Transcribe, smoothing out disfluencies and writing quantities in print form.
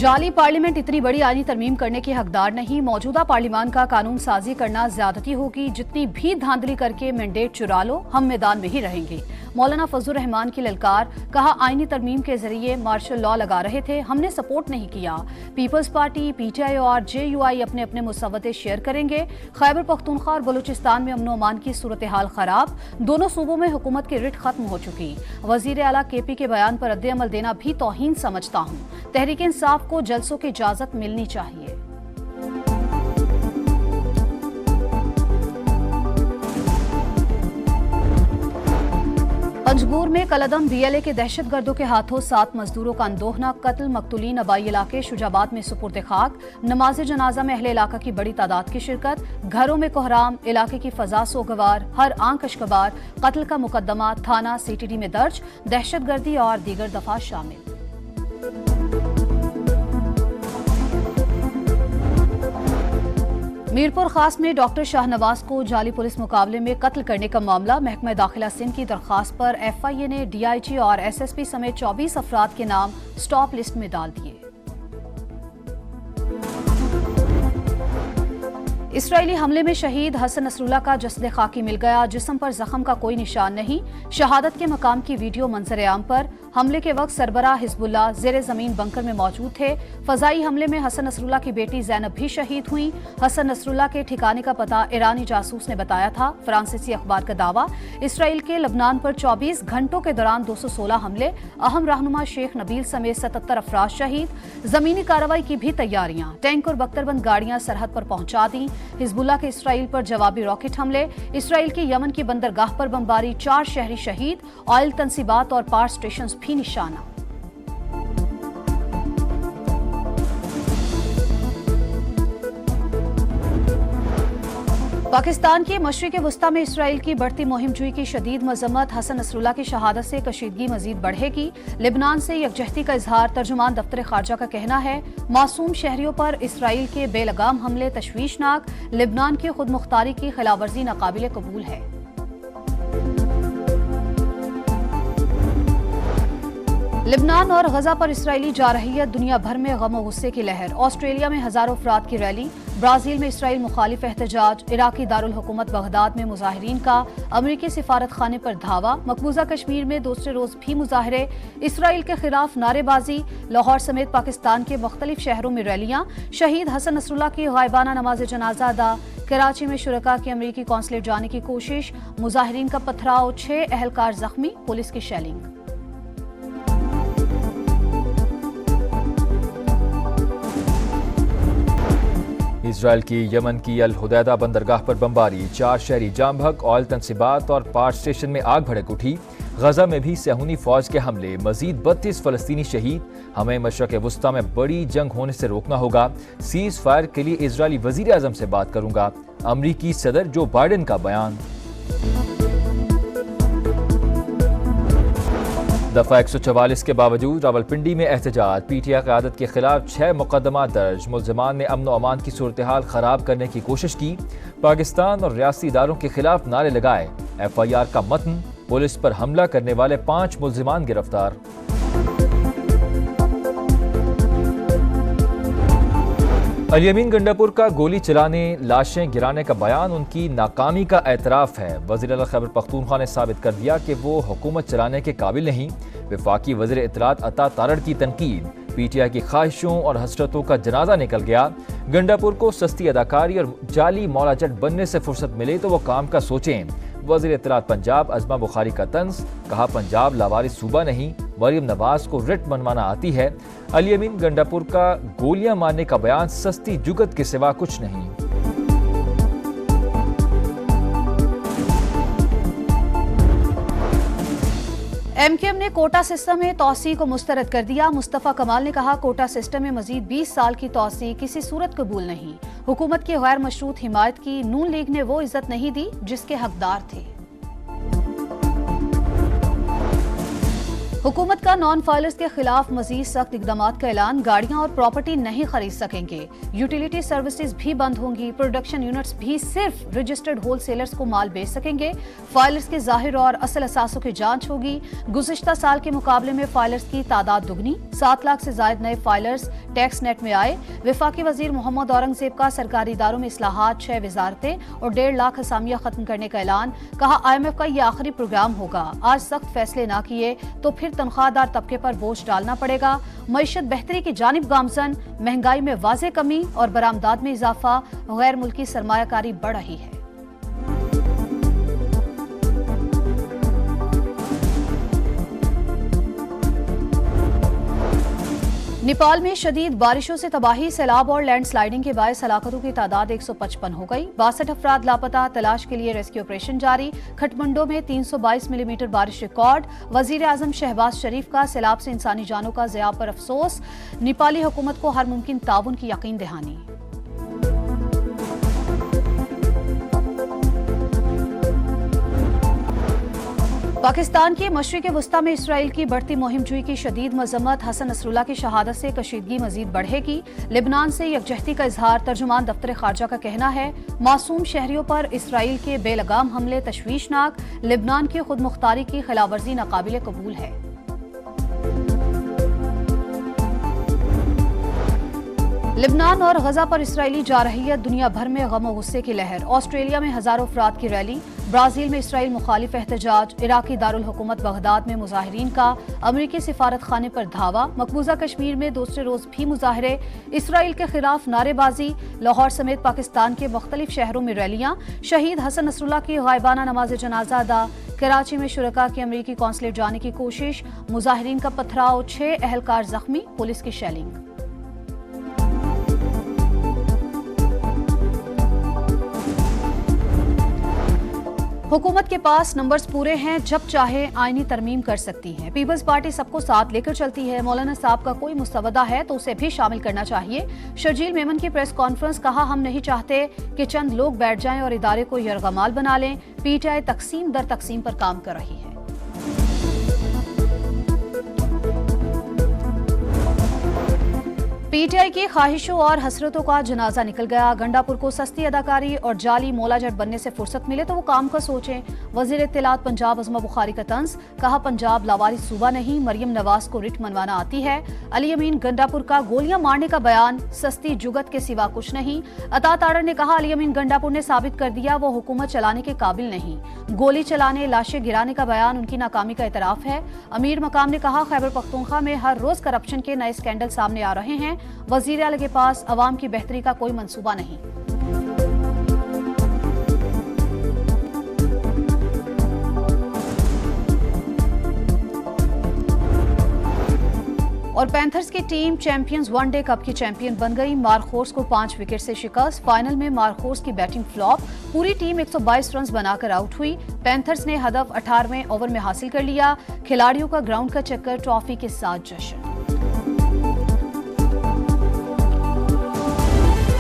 जाली पार्लियामेंट इतनी बड़ी आईनी तरमीम करने के हकदार नहीं। मौजूदा पार्लियामान का कानून साजी करना ज्यादती होगी। जितनी भी धांधली करके मैंडेट चुरा लो, हम मैदान में ही रहेंगे। मौलाना फजलुर रहमान की ललकार, कहा आईनी तरमीम के जरिए मार्शल लॉ लगा रहे थे, हमने सपोर्ट नहीं किया। पीपल्स पार्टी, पीटीआई और जेयूआई अपने अपने मुसव्वते शेयर करेंगे। खैबर पख्तूनख्वा और बलूचिस्तान में अमन अमान की सूरत हाल खराब, दोनों सूबों में हुकूमत की रिट खत्म हो चुकी। वजीर आला केपी के बयान पर रद्द-ए-अमल देना भी तौहीन समझता हूँ। तहरीक इंसाफ को जलसों की इजाजत मिलनी चाहिए। पंजगूर में कलअदम बीएलए के दहशतगर्दों के हाथों 7 मजदूरों का अंदोहना कत्ल, मकतूलीन अबाई इलाके शुजाबाद में सुपुर्द खाक। नमाज जनाजा में अहले इलाका की बड़ी तादाद की शिरकत। घरों में कोहराम, इलाके की फजा सोगवार, हर आंख अशकबार। कत्ल का मुकदमा थाना सीटीडी में दर्ज, दहशतगर्दी और दीगर दफा शामिल। मीरपुर खास में डॉक्टर शाहनवाज को जाली पुलिस मुकाबले में कत्ल करने का मामला। महकमा दाखिला सिंध की दरखास्त पर एफआईए ने डीआईजी और एसएसपी समेत 24 अफराद के नाम स्टॉप लिस्ट में डाल दिए। इसराइली हमले में शहीद हसन नसरुल्लाह का जस्द खाकी मिल गया। जिस्म पर जख्म का कोई निशान नहीं। शहादत के मकाम की वीडियो मंजर आम पर। हमले के वक्त सरबराह हिजबुल्लाह जेर जमीन बंकर में मौजूद थे। फजाई हमले में हसन नसरुल्लाह की बेटी जैनब भी शहीद हुई। हसन नसरुल्लाह के ठिकाने का पता ईरानी जासूस ने बताया था। फ्रांसीसी अखबार का दावा, इसराइल के लबनान पर 24 घंटों के दौरान 216 हमले। अहम रहनुमा शेख नबील समेत 77 अफराद शहीद। जमीनी कार्रवाई की भी तैयारियां। टैंक और बख्तरबंद गाड़ियां सरहद पर पहुंचा दी। हिजबुल्लाह के इसराइल पर जवाबी रॉकेट हमले। इसराइल की यमन की बंदरगाह पर बमबारी, 4 शहरी शहीद। ऑयल तंसीबात और पावर स्टेशन भी निशाना। पाकिस्तान के मशरिक़ वस्ता में इसराइल की बढ़ती मुहिमजुई की शदीद मजम्मत। हसन नसरुल्लाह की शहादत से कशीदगी मजीद बढ़ेगी। लेबनान से यकजहती का इजहार। तर्जुमान दफ्तर खारजा का कहना है, मासूम शहरियों पर इसराइल के बेलगाम हमले तशवीशनाक। लेबनान की खुद मुख्तारी की खिलाफवर्जी नाकाबिले कबूल है। लेबनान और गजा पर इसराइली जारहियत, दुनिया भर में गम और गुस्से की लहर। ऑस्ट्रेलिया में हजारों अफराद की रैली। ब्राजील में इसराइल मुखालिफ एहतजाज। इराकी दारुल हुकूमत बगदाद में मुजाहिरीन का अमरीकी सिफारत खाने पर धावा। मकबूजा कश्मीर में दूसरे रोज भी मुजाहरे। इसराइल के खिलाफ नारेबाजी। लाहौर समेत पाकिस्तान के मुख्तलिफ शहरों में रैलियां। शहीद हसन नसरुल्लाह की गायबाना नमाज जनाजा अदा। कराची में शुरका की अमरीकी कौंसलेट जाने की कोशिश। मुजाहिरीन का पथराव, 6 अहलकार जख्मी, पुलिस की शेलिंग। इसराइल की यमन की अल हुदैदा बंदरगाह पर बमबारी, 4 शहरी जाम बहक। ऑयल तंसीबात और पावर स्टेशन में आग भड़क उठी। गजा में भी सहूनी फौज के हमले, मजीद 32 फलस्तीनी शहीद। हमें मशरक़ वस्ता में बड़ी जंग होने से रोकना होगा। सीज फायर के लिए इजरायली वजीर आजम से बात करूंगा। अमरीकी सदर जो बाइडेन का बयान। दफा 144 के बावजूद रावलपिंडी में एहतजाज। पीटीआई क़यादत के खिलाफ 6 मुकदमा दर्ज। मुल्ज़िमान ने अमन अमान की सूरत हाल खराब करने की कोशिश की। पाकिस्तान और रियासी इदारों के खिलाफ नारे लगाए। FIR का मतन, पुलिस पर हमला करने वाले 5 मुल्ज़िमान गिरफ्तार। अल-यमीन गंडापुर का गोली चलाने, लाशें गिराने का बयान उनकी नाकामी का एतराफ़ है। वज़ीर आला खैबर पख्तूनख्वा ने साबित कर दिया कि वो हुकूमत चलाने के काबिल नहीं। वफाकी वज़ीर इत्तलात अता तारड़ की तनकीद। पीटीआई की ख्वाहिशों और हसरतों का जनाजा निकल गया। गंडापुर को सस्ती अदाकारी और जाली मौला जट बनने से फुर्सत मिले तो वो काम का सोचें। वज़ीर इत्तलात पंजाब अज़मा बुखारी का तंज, कहा पंजाब लावारिस सूबा नहीं, मरीम नवाज को रिट मनवाना आती है। अल-यमीन गंडापुर का गोलियां मारने का बयान सस्ती जुगत के सिवा कुछ नहीं। MKM ने कोटा सिस्टम में तौसी को मुस्तरद कर दिया। मुस्तफा कमाल ने कहा, कोटा सिस्टम में मजीद 20 साल की तौसी किसी सूरत कबूल नहीं। हुकूमत की गैर मशरूत हिमायत की नून लीग ने वो इज्जत नहीं दी जिसके हकदार थे। हुकूमत का नॉन फाइलर्स के खिलाफ मजीद सख्त इकदाम का ऐलान। गाड़ियां और प्रॉपर्टी नहीं खरीद सकेंगे। यूटिलिटी सर्विसेज भी बंद होंगी। प्रोडक्शन यूनिट्स भी सिर्फ रजिस्टर्ड होलसेलर्स को माल बेच सकेंगे। फाइलर्स के जाहिर और असल असासों की जांच होगी। गुज़िश्ता साल के मुकाबले में फाइलर्स की तादाद दुगनी। 7 लाख से जायद नए फाइलर्स टैक्स नेट में आए। वफाकी वजीर मोहम्मद औरंगजेब का सरकारी इदारों में इस्लाहात, 6 वजारतें और 1.5 लाख असामियां खत्म करने का ऐलान। कहा IMF का यह आखिरी प्रोग्राम होगा। आज सख्त फैसले ना किए तो फिर तनख्वाहदार तबके पर बोझ डालना पड़ेगा। मईशत बेहतरी की जानिब गामजन। महंगाई में वाज़ेह कमी और बरामदात में इजाफा। गैर मुल्की सरमायाकारी बढ़ रही है। नेपाल में शदीद बारिशों से तबाही, सैलाब और लैंडस्लाइडिंग के बायस हलाकतों की तादाद 155 हो गई। 62 अफराद लापता। तलाश के लिए रेस्क्यू ऑपरेशन जारी। खटमंडो में 322 मिलीमीटर बारिश रिकॉर्ड। वजीर आजम शहबाज शरीफ का सैलाब से इंसानी जानों का ज़िया पर अफसोस। नेपाली हुकूमत को हर मुमकिन ताउन की यकीन दहानी। पाकिस्तान के मशरिक़ वस्ता में इसराइल की बढ़ती मुहिमजुई की शदीद मजम्मत। हसन नसरुल्लाह की शहादत से कशीदगी मजीद बढ़ेगी। लेबनान से यकजहती का इजहार। तर्जुमान दफ्तर खारजा का कहना है मासूम शहरियों पर इसराइल के बेलगाम हमले तशवीशनाक। लेबनान की खुद मुख्तारी की खिलाफवर्जी नाकाबिले कबूल है। लेबनान और गजा पर इसराइली जारहियत। दुनिया भर में गम और गुस्से की लहर। ऑस्ट्रेलिया में हजारों अफराद की रैली। ब्राजील में इसराइल मुखालिफ एहतजाज। इराकी दारुल हुकूमत बगदाद में मुजाहिरीन का अमरीकी सिफारत खाने पर धावा। मकबूजा कश्मीर में दूसरे रोज भी मुजाहरे। इसराइल के खिलाफ नारेबाजी। लाहौर समेत पाकिस्तान के मुख्तलिफ शहरों में रैलियां। शहीद हसन नसरुल्लाह की गायबाना नमाज जनाजा अदा। कराची में शुरका की अमरीकी कौंसलेट जाने की कोशिश। मुजाहिरीन का पथराव। 6 अहलकार जख्मी। पुलिस की शेलिंग। हुकूमत के पास नंबर्स पूरे हैं, जब चाहे आईनी तरमीम कर सकती है। पीपल्स पार्टी सबको साथ लेकर चलती है। मौलाना साहब का कोई मुस्तवदा है तो उसे भी शामिल करना चाहिए। शर्जील मेमन की प्रेस कॉन्फ्रेंस। कहा हम नहीं चाहते कि चंद लोग बैठ जाएं और इदारे को यरगमाल बना लें। PTI तकसीम दर तकसीम पर काम कर रही है। PTI की ख्वाहिशों और हसरतों का जनाजा निकल गया। गंडापुर को सस्ती अदाकारी और जाली मौलाजट बनने से फुर्सत मिले तो वो काम का सोचें। वजीर इत्तलात पंजाब अज़मा बुखारी का तंज। कहा पंजाब लावारिस सूबा नहीं, मरियम नवाज को रिट मनवाना आती है। अली अमीन गंडापुर का गोलियां मारने का बयान सस्ती जुगत के सिवा कुछ नहीं। अता ताड़र ने कहा अली अमीन गंडापुर ने साबित कर दिया वो हुकूमत चलाने के काबिल नहीं। गोली चलाने, लाशें गिराने का बयान उनकी नाकामी का एतराफ है। अमीर मकाम ने कहा खैबर पख्तूनख्वा में हर रोज करप्शन के नए स्कैंडल सामने आ रहे हैं। वजीर आला के पास अवाम की बेहतरी का कोई मंसूबा नहीं। और पैंथर्स की टीम चैंपियंस वनडे कप की चैंपियन बन गई। मार्कोर्स को 5 विकेट से शिकस्त। फाइनल में मार्कोर्स की बैटिंग फ्लॉप। पूरी टीम 122 रन बनाकर आउट हुई। पैंथर्स ने हदफ 18वें ओवर में हासिल कर लिया। खिलाड़ियों का ग्राउंड का चक्कर, ट्रॉफी के साथ जश्न।